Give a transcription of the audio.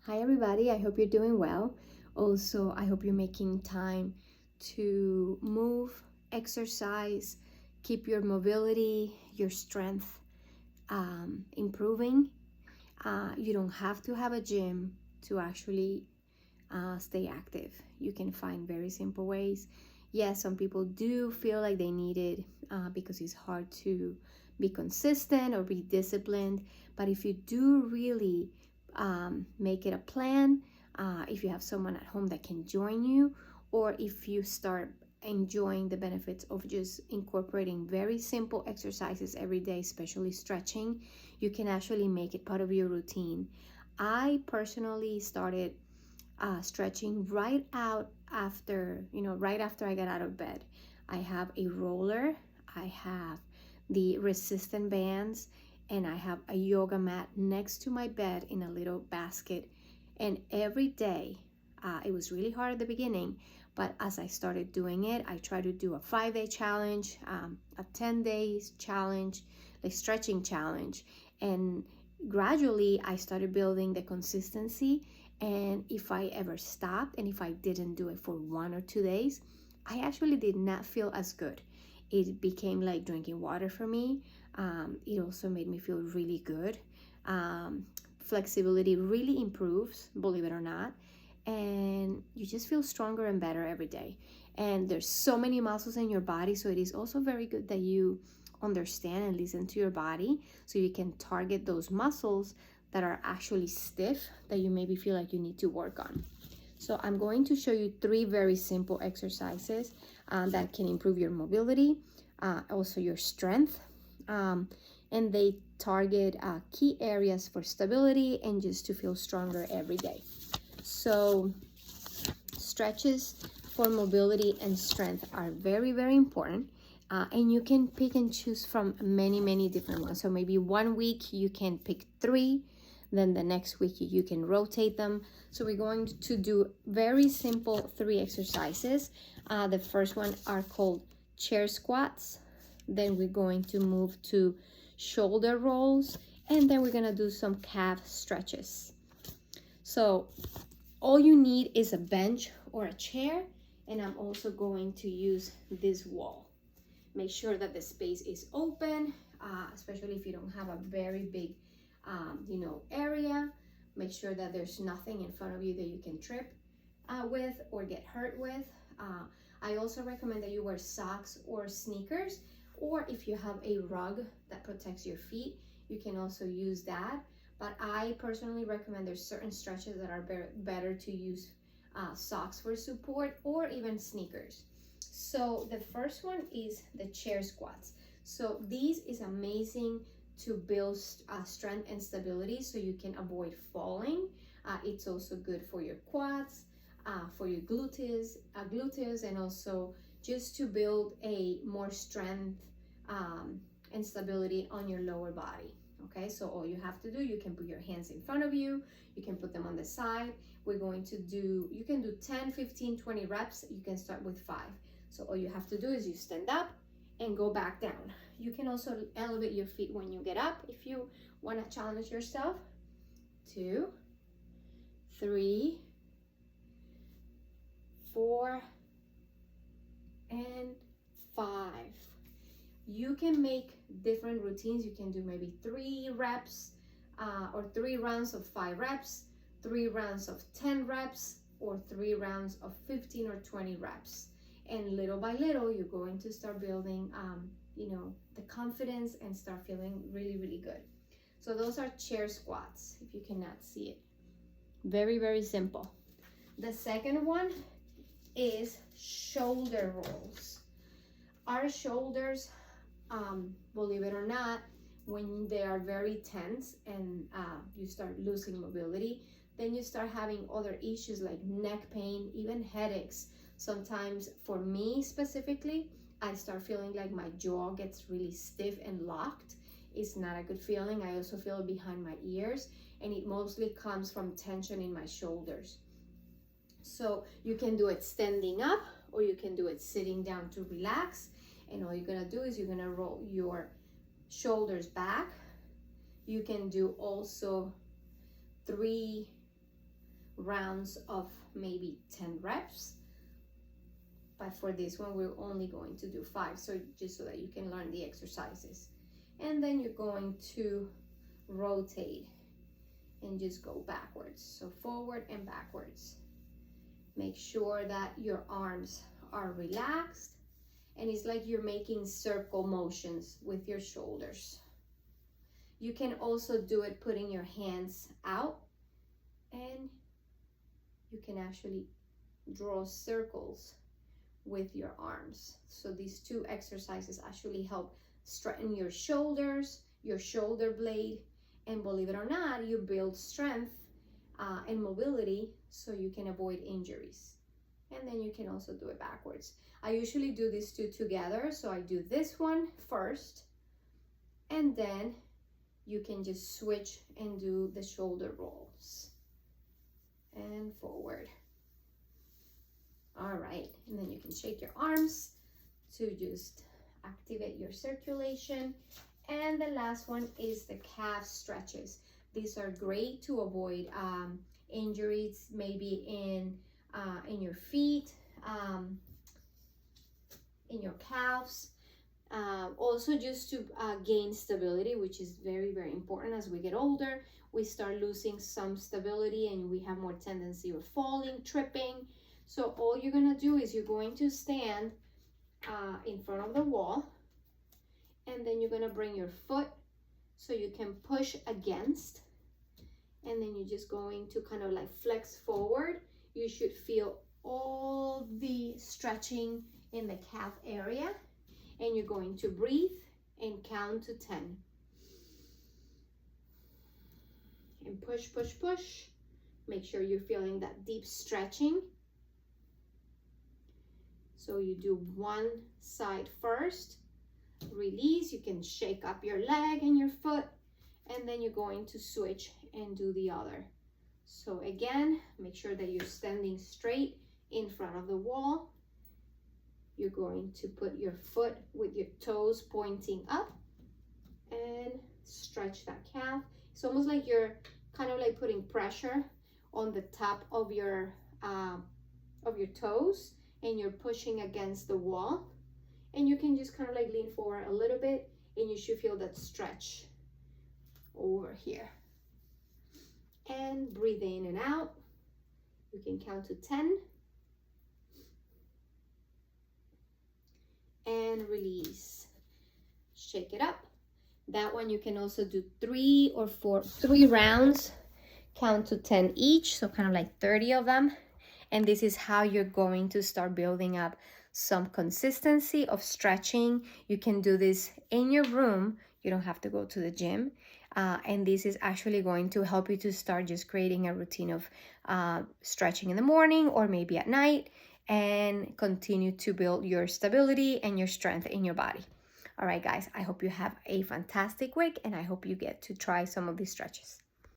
Hi everybody, I hope you're doing well. Also, I hope you're making time to move, exercise, keep your mobility, your strength improving. You don't have to have a gym to actually stay active. You can find very simple ways. Yes, some people do feel like they need it because it's hard to be consistent or be disciplined. But if you do really make it a plan, if you have someone at home that can join you, or if you start enjoying the benefits of just incorporating very simple exercises every day, especially stretching, you can actually make it part of your routine. I personally started stretching right after I got out of bed. I have a roller, I have the resistant bands, and I have a yoga mat next to my bed in a little basket. And every day, it was really hard at the beginning, but as I started doing it, I try to do a 5-day challenge, a 10 days challenge, like stretching challenge. And gradually, I started building the consistency, and if I ever stopped and if I didn't do it for 1 or 2 days, I actually did not feel as good. It became like drinking water for me. It also made me feel really good. Um, Flexibility really improves, believe it or not. And you just feel stronger and better every day. And there's so many muscles in your body, so it is also very good that you understand and listen to your body so you can target those muscles that are actually stiff that you maybe feel like you need to work on. So I'm going to show you 3 very simple exercises that can improve your mobility, also your strength, and they target key areas for stability and just to feel stronger every day. So stretches for mobility and strength are very, very important. And you can pick and choose from many different ones. So maybe 1 week you can pick 3, then the next week you can rotate them. So we're going to do very simple 3 exercises. The first one are called chair squats. Then we're going to move to shoulder rolls, and then we're gonna do some calf stretches. So all you need is a bench or a chair, and I'm also going to use this wall. Make sure that the space is open, especially if you don't have a very big area. Make sure that there's nothing in front of you that you can trip with or get hurt with. I also recommend that you wear socks or sneakers, or if you have a rug that protects your feet, you can also use that. But I personally recommend there's certain stretches that are better to use socks for support, or even sneakers. So the first one is the chair squats. So this is amazing to build strength and stability so you can avoid falling. It's also good for your quads, for your gluteus, and also just to build a more strength and stability on your lower body. Okay, so all you have to do, you can put your hands in front of you, you can put them on the side. We're going to do, you can do 10, 15, 20 reps. You can start with 5. So all you have to do is you stand up and go back down. You can also elevate your feet when you get up if you want to challenge yourself. 2, 3, 4, and 5. You can make different routines. You can do maybe 3 reps or 3 rounds of 5 reps, 3 rounds of 10 reps, or 3 rounds of 15 or 20 reps. And little by little, you're going to start building, the confidence and start feeling really good. So those are chair squats, if you cannot see it. Very, very simple. The second one is shoulder rolls. Our shoulders, believe it or not, when they are very tense and you start losing mobility, then you start having other issues like neck pain, even headaches. Sometimes for me specifically, I start feeling like my jaw gets really stiff and locked. It's not a good feeling. I also feel it behind my ears, and it mostly comes from tension in my shoulders. So you can do it standing up, or you can do it sitting down to relax. And all you're gonna do is you're gonna roll your shoulders back. You can do also 3 rounds of maybe 10 reps. But for this one, we're only going to do 5, so just so that you can learn the exercises. And then you're going to rotate and just go backwards. So forward and backwards. Make sure that your arms are relaxed, and it's like you're making circle motions with your shoulders. You can also do it putting your hands out, and you can actually draw circles with your arms. So these 2 exercises actually help straighten your shoulders, your shoulder blade, and believe it or not, you build strength and mobility so you can avoid injuries. And then you can also do it backwards. I usually do these 2 together, so I do this one first, and then you can just switch and do the shoulder rolls and forward. All right, and then you can shake your arms to just activate your circulation. And the last one is the calf stretches. These are great to avoid injuries, maybe in your feet, in your calves. Also just to gain stability, which is very, very important. As we get older, we start losing some stability and we have more tendency of falling, tripping. So all you're gonna do is you're going to stand in front of the wall, and then you're gonna bring your foot so you can push against, and then you're just going to kind of like flex forward. You should feel all the stretching in the calf area, and you're going to breathe and count to 10. And push, push, push. Make sure you're feeling that deep stretching. So you do one side first, release, you can shake up your leg and your foot, and then you're going to switch and do the other. So again, make sure that you're standing straight in front of the wall. You're going to put your foot with your toes pointing up and stretch that calf. It's almost like you're kind of like putting pressure on the top of your toes, and you're pushing against the wall. And you can just kind of like lean forward a little bit, and you should feel that stretch over here. And breathe in and out. You can count to 10. And release. Shake it up. That one you can also do 3 rounds. Count to 10 each, so kind of like 30 of them. And this is how you're going to start building up some consistency of stretching. You can do this in your room. You don't have to go to the gym. And this is actually going to help you to start just creating a routine of stretching in the morning or maybe at night, and continue to build your stability and your strength in your body. All right, guys, I hope you have a fantastic week, and I hope you get to try some of these stretches.